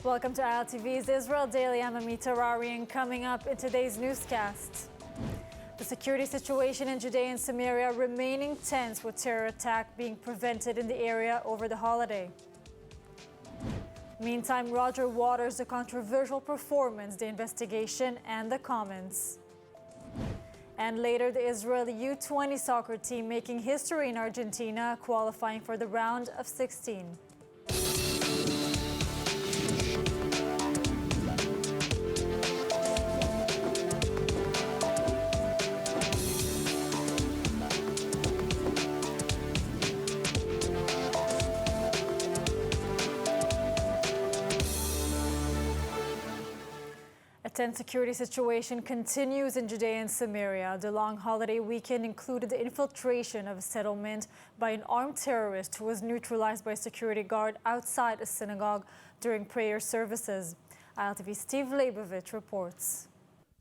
Welcome to ILTV's Israel Daily. I'm Amita Rarian. Coming up in today's newscast, the security situation in Judea and Samaria remaining tense with terror attack being prevented in the area over the holiday. Meantime, Roger Waters, the controversial performance, the investigation and the comments. And later, the Israeli U20 soccer team making history in Argentina, qualifying for the round of 16. A tense security situation continues in Judea and Samaria. The long holiday weekend included the infiltration of a settlement by an armed terrorist who was neutralized by a security guard outside a synagogue during prayer services. ILTV's Steve Leibovich reports.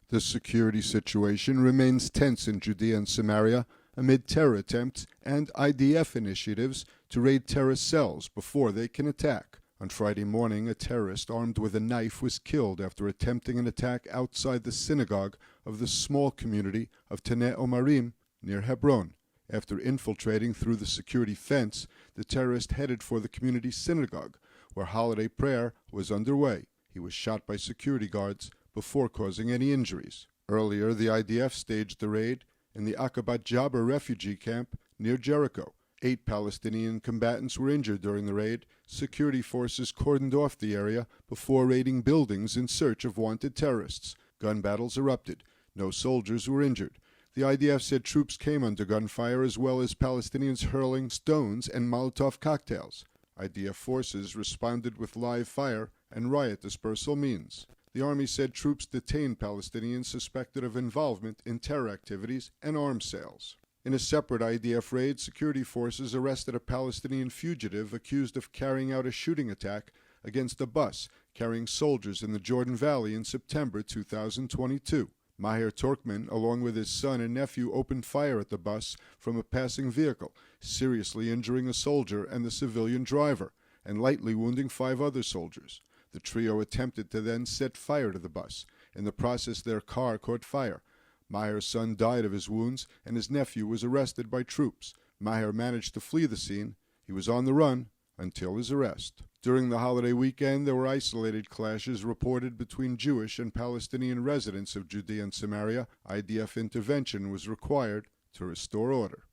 The security situation remains tense in Judea and Samaria amid terror attempts and IDF initiatives to raid terrorist cells before they can attack. On Friday morning, a terrorist armed with a knife was killed after attempting an attack outside the synagogue of the small community of Tnei Omarim near Hebron. After infiltrating through the security fence, the terrorist headed for the community synagogue, where holiday prayer was underway. He was shot by security guards before causing any injuries. Earlier, the IDF staged the raid in the Aqabat Jabbar refugee camp near Jericho. 8 Palestinian combatants were injured during the raid. Security forces cordoned off the area before raiding buildings in search of wanted terrorists. Gun battles erupted. No soldiers were injured. The IDF said troops came under gunfire as well as Palestinians hurling stones and Molotov cocktails. IDF forces responded with live fire and riot dispersal means. The army said troops detained Palestinians suspected of involvement in terror activities and arms sales. In a separate IDF raid, security forces arrested a Palestinian fugitive accused of carrying out a shooting attack against a bus carrying soldiers in the Jordan Valley in September 2022. Maher Turkman, along with his son and nephew, opened fire at the bus from a passing vehicle, seriously injuring a soldier and the civilian driver, and lightly wounding 5 other soldiers. The trio attempted to then set fire to the bus. In the process, their car caught fire. Maher's son died of his wounds, and his nephew was arrested by troops. Maher managed to flee the scene. He was on the run until his arrest. During the holiday weekend, there were isolated clashes reported between Jewish and Palestinian residents of Judea and Samaria. IDF intervention was required to restore order.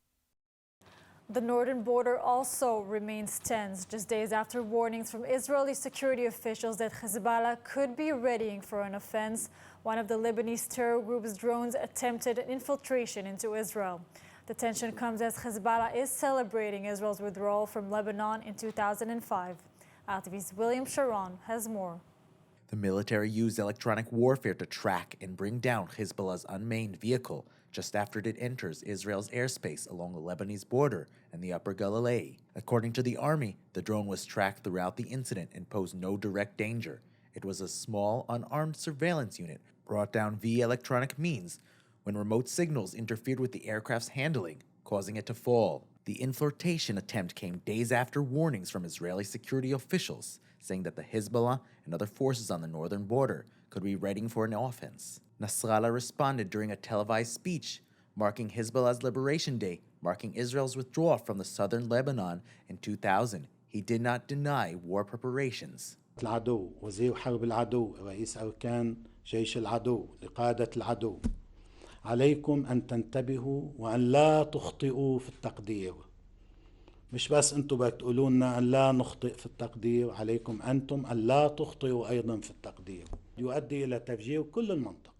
The northern border also remains tense, just days after warnings from Israeli security officials that Hezbollah could be readying for an offense. One of the Lebanese terror group's drones attempted an infiltration into Israel. The tension comes as Hezbollah is celebrating Israel's withdrawal from Lebanon in 2005. ILTV's William Sharon has more. The military used electronic warfare to track and bring down Hezbollah's unmanned vehicle just after it enters Israel's airspace along the Lebanese border and the Upper Galilee. According to the army, the drone was tracked throughout the incident and posed no direct danger. It was a small, unarmed surveillance unit brought down via electronic means when remote signals interfered with the aircraft's handling, causing it to fall. The infiltration attempt came days after warnings from Israeli security officials saying that the Hezbollah and other forces on the northern border could be readying for an offense. Nasrallah responded during a televised speech marking Hezbollah's Liberation Day, marking Israel's withdrawal from the southern Lebanon in 2000. He did not deny war preparations. العدو وزير حرب العدو رئيس أركان جيش العدو لقادة العدو عليكم أن تنتبهوا وأن لا تخطئوا في التقدير. مش بس أنتم بتقولوا لنا أن لا نخطئ في التقدير، عليكم أنتم أن لا تخطئوا أيضا في التقدير. يؤدي إلى تفجير كل المنطقة.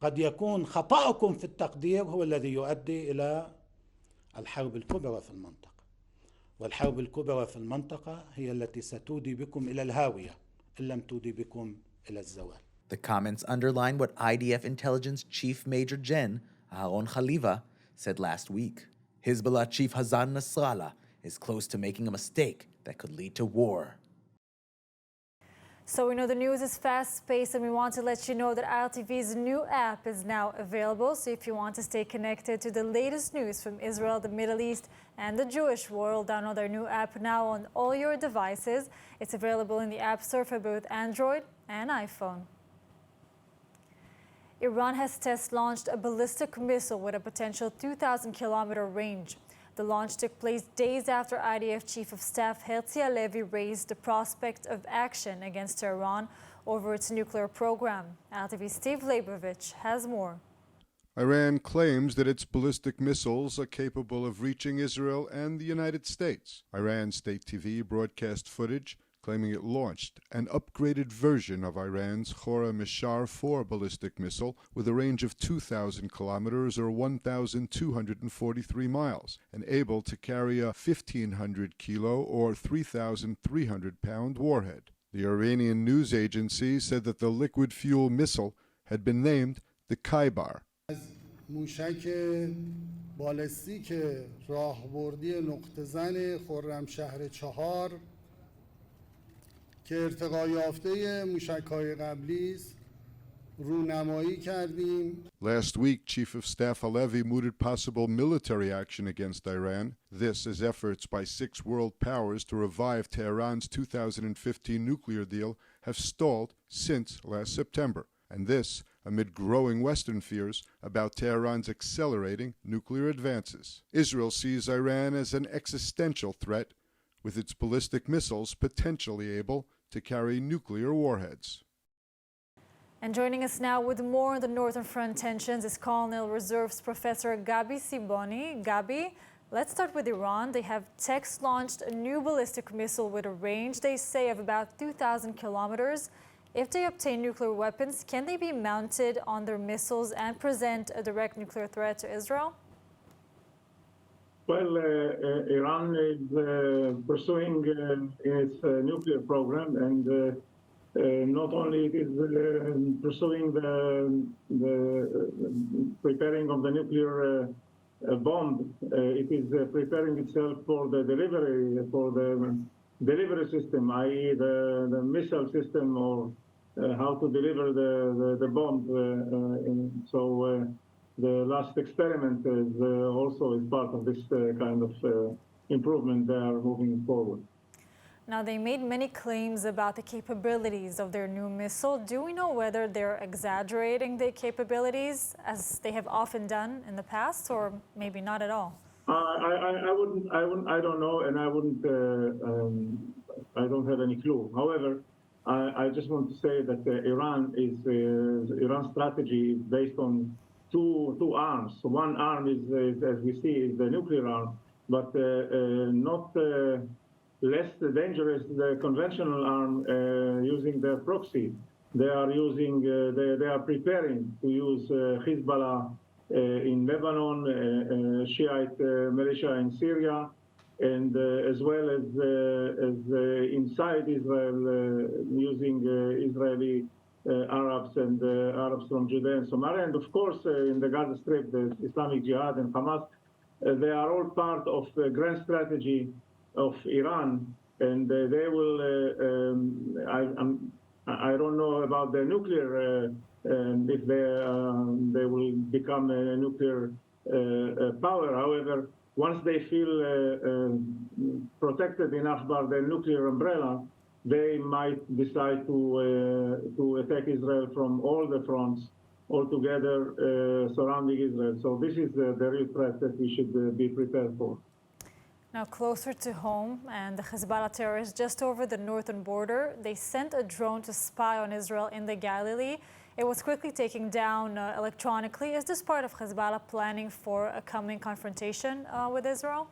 قد يكون خطأكم في التقدير هو الذي يؤدي إلى الحرب الكبرى في المنطقة. والحرب الكبرى في المنطقة هي التي ستودي بكم إلى الهاوية إن لم تودي بكم إلى الزوال. The comments underline what IDF Intelligence Chief Major Gen Aharon Khaliva said last week. Hezbollah Chief Hassan Nasrallah is close to making a mistake that could lead to war. So we know the news is fast-paced, and we want to let you know that ILTV's new app is now available. So if you want to stay connected to the latest news from Israel, the Middle East, and the Jewish world, download our new app now on all your devices. It's available in the App Store for both Android and iPhone. Iran has test-launched a ballistic missile with a potential 2,000-kilometer range. The launch took place days after IDF Chief of Staff Hezbollah raised the prospect of action against Iran over its nuclear program. ILTV's Steve Leibovich has more. Iran claims that its ballistic missiles are capable of reaching Israel and the United States. Iran State TV broadcast footage claiming it launched an upgraded version of Iran's Khorram-Mishar 4 ballistic missile with a range of 2,000 kilometers or 1,243 miles and able to carry a 1,500 kilo or 3,300 pound warhead. The Iranian news agency said that the liquid fuel missile had been named the Khaybar. موشک بالستیک راهبردی نقطه زن خرمشهر 4 که ارتقا یافته موشک‌های قبلی است رونمایی کردیم. Last week, Chief of Staff Halevi mooted possible military action against Iran. This as efforts by 6 world powers to revive Tehran's 2015 nuclear deal have stalled since last September. And this amid growing Western fears about Tehran's accelerating nuclear advances. Israel sees Iran as an existential threat, with its ballistic missiles potentially able to carry nuclear warheads. And joining us now with more on the Northern Front tensions is Colonel Reserves Professor Gabi Siboni. Gabi, let's start with Iran. They have test-launched a new ballistic missile with a range, they say, of about 2,000 kilometers. If they obtain nuclear weapons, can they be mounted on their missiles and present a direct nuclear threat to Israel? Well, Iran is pursuing its nuclear program, and not only it is pursuing the preparing of the nuclear bomb, it is preparing itself for the delivery system, i.e. the missile system, or how to deliver the bomb. The last experiment is also part of this kind of improvement they are moving forward. Now, they made many claims about the capabilities of their new missile. Do we know whether they're exaggerating the capabilities, as they have often done in the past, or maybe not at all? I don't know, and I don't have any clue. However, I just want to say that Iran's strategy is based on two arms. One arm is, as we see, is the nuclear arm, but not less dangerous the conventional arm using the proxy. They are using, they are preparing to use Hezbollah in Lebanon, Shiite militia in Syria, and as well as inside Israel using Israeli Arabs and Arabs from Judea and Samaria, and of course in the Gaza Strip, the Islamic Jihad and Hamas. They are all part of the grand strategy of Iran, and they will. I don't know about the nuclear, if they will become a nuclear power. However, once they feel protected enough by the nuclear umbrella, they might decide to attack Israel from all the fronts altogether surrounding Israel. So this is the real threat that we should be prepared for. Now, closer to home, and the Hezbollah terrorists just over the northern border, they sent a drone to spy on Israel in the Galilee. It was quickly taken down electronically. Is this part of Hezbollah planning for a coming confrontation with Israel?